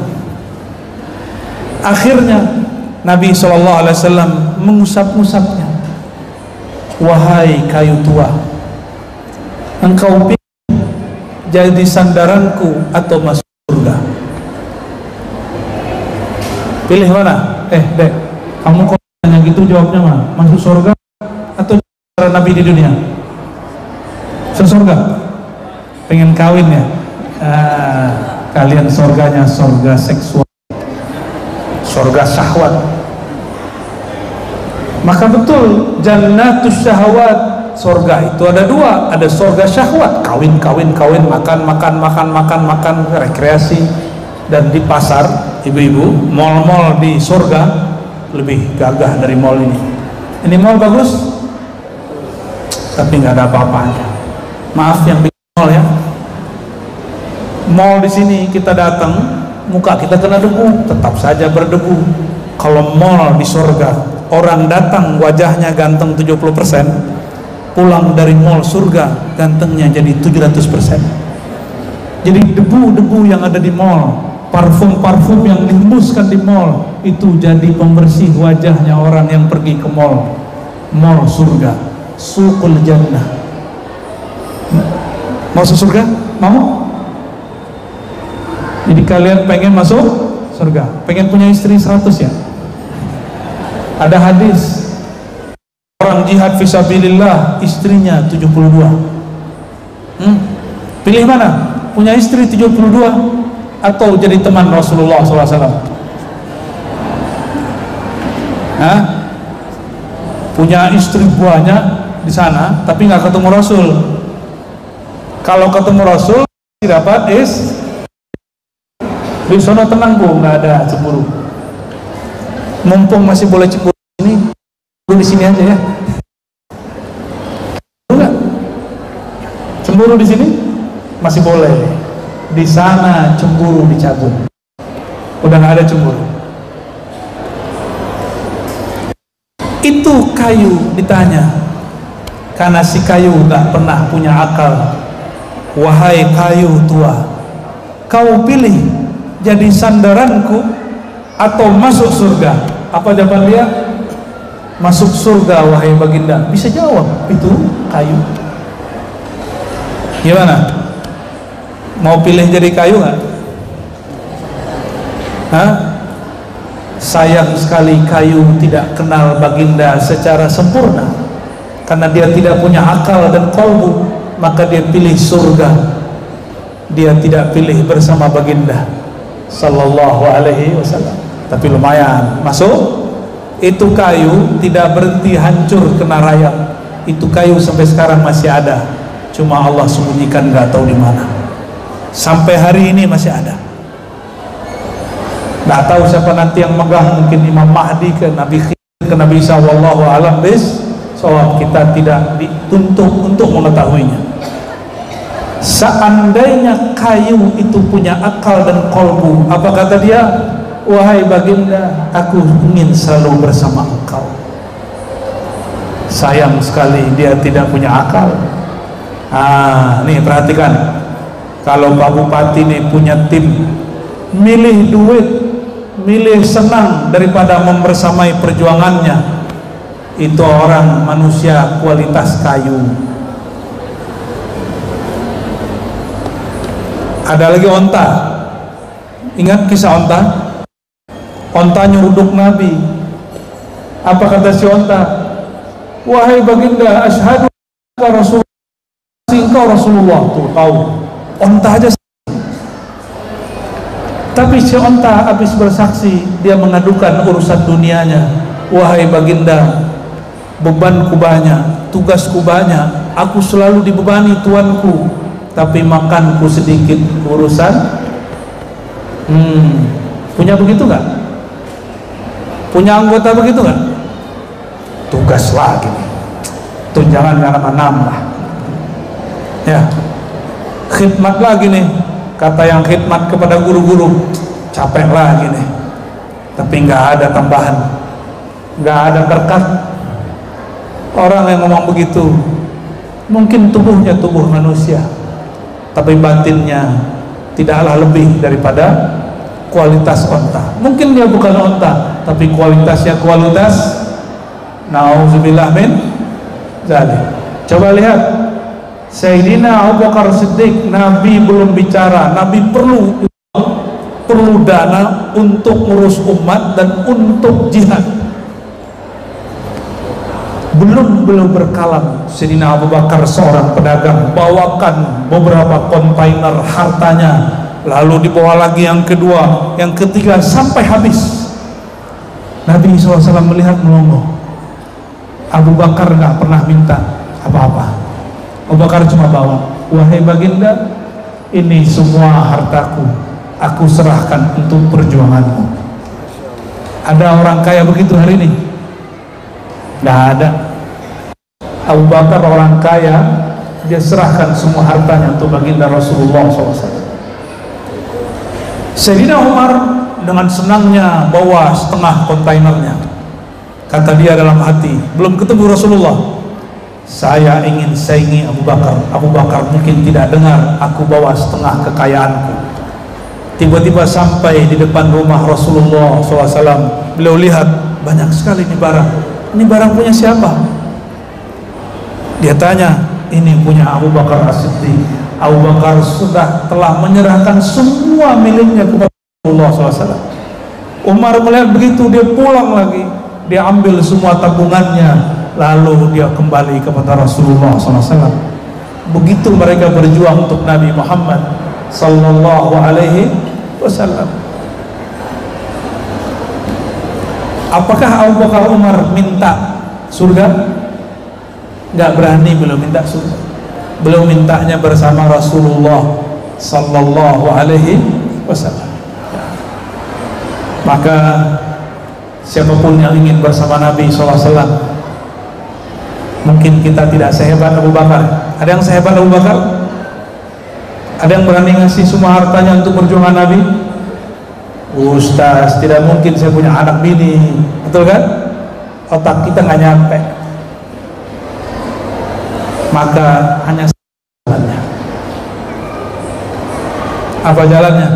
Akhirnya Nabi SAW mengusap-usapnya. Wahai kayu tua, engkau pilih jadi sandaranku atau masuk surga? Pilih mana? Dek, kamu kok nanya gitu jawabnya mah? Masuk surga atau cara Nabi di dunia? Surga? Pengen kawin ya? Kalian surganya surga seksual, surga syahwat. Maka betul, jannatus syahwat, surga itu ada dua, ada surga syahwat, kawin, makan, rekreasi. Dan di pasar, ibu-ibu, mall-mall di surga lebih gagah dari mall ini. Ini mall bagus, tapi nggak ada apa-apanya. Maaf yang bikin mall ya. Mall di sini kita datang, muka kita kena debu, tetap saja berdebu. Kalau mall di surga, orang datang wajahnya ganteng 70%, pulang dari mall surga gantengnya jadi 700%. Jadi debu-debu yang ada di mall, parfum-parfum yang dihembuskan di mall, itu jadi pembersih wajahnya orang yang pergi ke mall. Mall surga, suqul jannah. Mau masuk surga? Mau? Jadi kalian pengen masuk surga, pengen punya istri 100 ya? Ada hadis, orang jihad fisabilillah istrinya 72. Pilih mana? Punya istri 72 atau jadi teman Rasulullah SAW? Punya istri banyak di sana tapi nggak ketemu Rasul. Kalau ketemu Rasul dapat di sana tenang bu, nggak ada cemburu. Mumpung masih boleh cemburu ini, cemburu di sini aja ya. Enggak, cemburu di sini masih boleh. Di sana cemburu dicabut, udah nggak ada cemburu. Itu kayu ditanya, karena si kayu nggak pernah punya akal. Wahai kayu tua, kau pilih jadi sandaranku atau masuk surga? Apa jawaban dia? Masuk surga wahai baginda. Bisa jawab itu kayu. Gimana? Mau pilih jadi kayu nggak? Sayang sekali kayu tidak kenal baginda secara sempurna, karena dia tidak punya akal dan qalbu, maka dia pilih surga. Dia tidak pilih bersama baginda sallallahu alaihi wasallam. Tapi lumayan masuk. Itu kayu tidak berhenti hancur kena rayap. Itu kayu sampai sekarang masih ada, cuma Allah sembunyikan, nggak tahu di mana. Sampai hari ini masih ada. Nggak tahu siapa nanti yang megang, mungkin Imam Mahdi ke Nabi Khidir ke Nabi Isa, wallahu alam bis. Soal kita tidak dituntut untuk mengetahuinya. Seandainya kayu itu punya akal dan kolbu, apa kata dia? Wahai baginda, aku ingin selalu bersama engkau. Sayang sekali dia tidak punya akal. Nih perhatikan, kalau Pak Bupati nih punya tim, milih duit, milih senang daripada membersamai perjuangannya, itu orang manusia kualitas kayu. Ada lagi onta. Ingat kisah onta? Onta nyeruduk Nabi. Apa kata si onta? Wahai baginda, asyhadu anna Rasulullah, engkau Rasulullah. Tuh tahu, onta aja. Tapi si onta habis bersaksi, dia mengadukan urusan dunianya. Wahai baginda, bebanku banyak, tugasku banyak, aku selalu dibebani tuanku. tapi makanku sedikit urusan. Punya begitu nggak? Punya anggota begitu nggak? Tugas lagi nih, tunjangan nambah. Ya, khidmat lagi nih, kata yang khidmat kepada guru-guru, capek lagi nih, tapi nggak ada tambahan, nggak ada berkat. Orang yang ngomong begitu mungkin tubuhnya tubuh manusia, tapi batinnya tidaklah lebih daripada kualitas onta. Mungkin dia bukan onta, tapi kualitasnya kualitas nauzubillah min zalik. Coba lihat Sayyidina Abu Bakar Siddiq, Nabi belum bicara, Nabi perlu dana untuk ngurus umat dan untuk jihad. Belum berkalam, Sayyidina Abu Bakar seorang pedagang, bawakan beberapa kontainer hartanya, lalu dibawa lagi yang kedua, yang ketiga, sampai habis. Nabi SAW melihat melongo. Abu Bakar nggak pernah minta apa-apa. Abu Bakar cuma bawa, wahai baginda, ini semua hartaku, aku serahkan untuk perjuanganmu. Ada orang kaya begitu hari ini? Nggak ada. Abu Bakar orang kaya, dia serahkan semua hartanya untuk baginda Rasulullah SAW. Sayyidina Umar dengan senangnya bawa setengah kontainernya. Kata dia dalam hati, belum ketemu Rasulullah, saya ingin saingi Abu Bakar. Abu Bakar mungkin tidak dengar aku bawa setengah kekayaanku. Tiba-tiba sampai di depan rumah Rasulullah SAW, beliau lihat banyak sekali ini barang. Ini barang punya siapa? Dia tanya, ini punya Abu Bakar As-Siddiq. Abu Bakar telah menyerahkan semua miliknya kepada Rasulullah SAW. Umar melihat begitu, dia pulang lagi, dia ambil semua tabungannya, lalu dia kembali kepada Rasulullah SAW. Begitu mereka berjuang untuk Nabi Muhammad Sallallahu Alaihi Wasallam. Apakah Abu Bakar Umar minta surga? Nggak berani, belum minta surga, belum mintanya bersama Rasulullah Sallallahu Alaihi Wasallam. Maka siapapun yang ingin bersama Nabi SAW, mungkin kita tidak sehebat Abu Bakar. Ada yang sehebat Abu Bakar? Ada yang berani ngasih semua hartanya untuk perjuangan Nabi? Ustaz, tidak mungkin, saya punya anak bini, betul kan? Otak kita nggak nyampe. Maka hanya jalannya. Apa jalannya?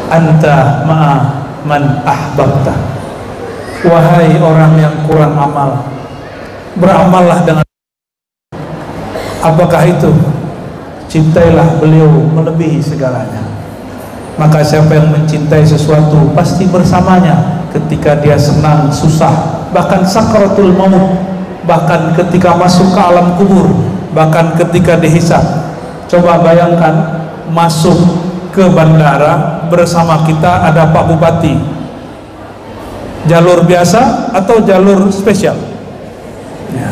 Anta ma'a man ahbabta. Wahai orang yang kurang amal, beramallah dengan. Apakah itu? Cintailah beliau melebihi segalanya. Maka siapa yang mencintai sesuatu pasti bersamanya ketika dia senang, susah, bahkan sakratul maut, bahkan ketika masuk ke alam kubur, bahkan ketika dihisab. Coba bayangkan masuk ke bandara bersama kita ada Pak Bupati, jalur biasa atau jalur spesial? Ya.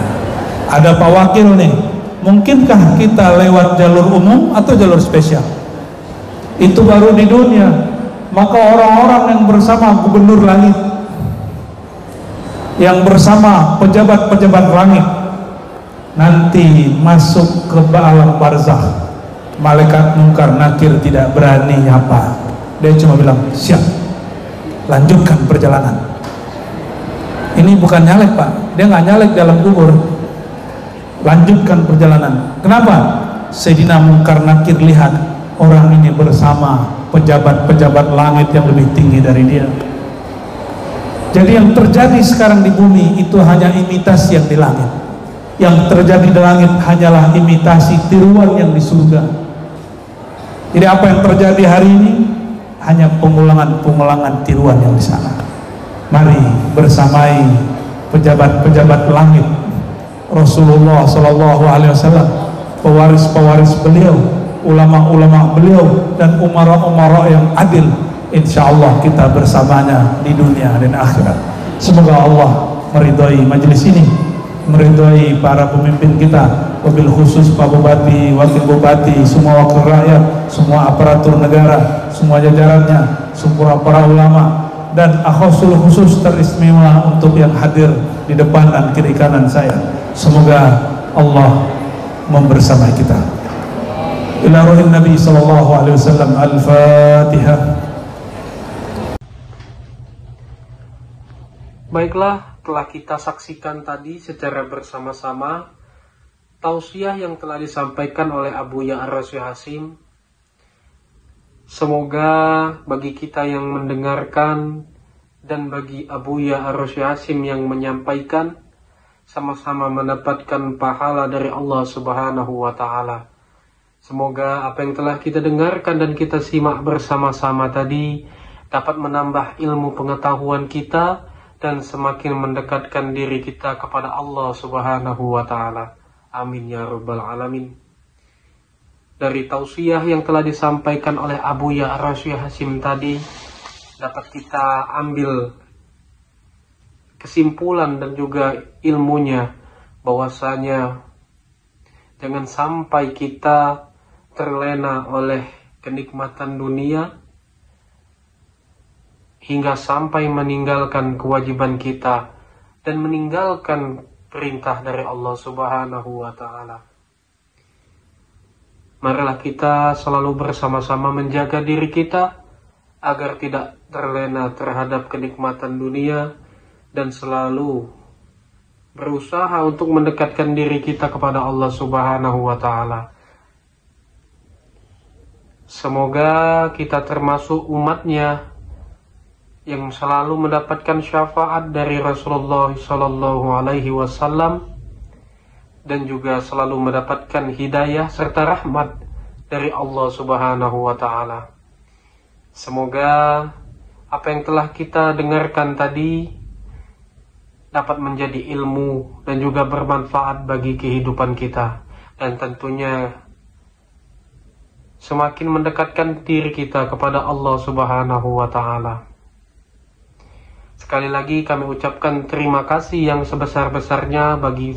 Ada Pak Wakil nih, mungkinkah kita lewat jalur umum atau jalur spesial? Itu baru di dunia. Maka orang-orang yang bersama gubernur langit, yang bersama pejabat-pejabat langit, nanti masuk ke alam barzakh, malaikat mungkar nakir tidak berani nyapa. Dia cuma bilang, siap, lanjutkan perjalanan. Ini bukan nyalek Pak, dia nggak nyalek dalam kubur. Lanjutkan perjalanan. Kenapa? Sayyidina Mungkar Nakir lihat orang ini bersama pejabat-pejabat langit yang lebih tinggi dari dia. Jadi yang terjadi sekarang di bumi itu hanya imitasi yang di langit. Yang terjadi di langit hanyalah imitasi tiruan yang di surga. Jadi apa yang terjadi hari ini hanya pengulangan tiruan yang di sana. Mari bersamai pejabat-pejabat langit, Rasulullah Sallallahu Alaihi Wasallam, pewaris-pewaris beliau, ulama-ulama beliau, dan umara-umara yang adil. Insya Allah kita bersamanya di dunia dan akhirat. Semoga Allah meridhai majelis ini, meridhai para pemimpin kita, wabil khusus Pak Bupati, Wakil Bupati, semua wakil rakyat, semua aparatur negara, semua jajarannya, semua para ulama, dan akhosul khusus teristimewa untuk yang hadir di depan dan kiri kanan saya. Semoga Allah membersamai kita. Ila ruhin Nabi sallallahu alaihi wasallam. Al-Fatihah. Baiklah, telah kita saksikan tadi secara bersama-sama tausiah yang telah disampaikan oleh Abu Ya'ra Syekh Hasim. Semoga bagi kita yang mendengarkan dan bagi Abu Ya'ra Syekh Hasim yang menyampaikan sama-sama mendapatkan pahala dari Allah Subhanahu wa Ta'ala. Semoga apa yang telah kita dengarkan dan kita simak bersama-sama tadi dapat menambah ilmu pengetahuan kita dan semakin mendekatkan diri kita kepada Allah Subhanahu wa Ta'ala. Amin ya rabbal alamin. Dari tausiah yang telah disampaikan oleh Abu Ya'ra Syekh Hasim tadi dapat kita ambil kesimpulan dan juga ilmunya bahwasanya jangan sampai kita terlena oleh kenikmatan dunia hingga sampai meninggalkan kewajiban kita dan meninggalkan perintah dari Allah Subhanahu wa Ta'ala. Marilah kita selalu bersama-sama menjaga diri kita agar tidak terlena terhadap kenikmatan dunia dan selalu berusaha untuk mendekatkan diri kita kepada Allah Subhanahu wa Ta'ala. Semoga kita termasuk umatnya yang selalu mendapatkan syafaat dari Rasulullah Sallallahu Alaihi Wasallam dan juga selalu mendapatkan hidayah serta rahmat dari Allah Subhanahu wa Ta'ala. Semoga apa yang telah kita dengarkan tadi dapat menjadi ilmu dan juga bermanfaat bagi kehidupan kita, dan tentunya semakin mendekatkan diri kita kepada Allah Subhanahu wa Ta'ala. Sekali lagi kami ucapkan terima kasih yang sebesar-besarnya bagi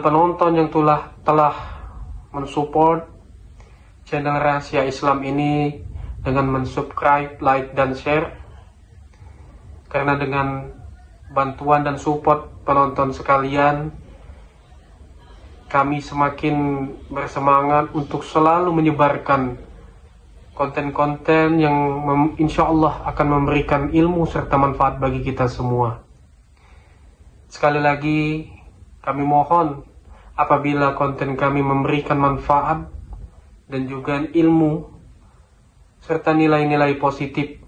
penonton yang telah mensupport channel Rahasia Islam ini dengan mensubscribe, like, dan share. Karena dengan bantuan dan support penonton sekalian, kami semakin bersemangat untuk selalu menyebarkan konten-konten yang insya Allah akan memberikan ilmu serta manfaat bagi kita semua. Sekali lagi kami mohon apabila konten kami memberikan manfaat dan juga ilmu serta nilai-nilai positif,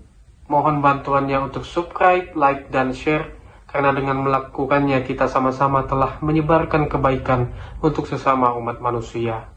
mohon bantuannya untuk subscribe, like, dan share. Karena dengan melakukannya kita sama-sama telah menyebarkan kebaikan untuk sesama umat manusia.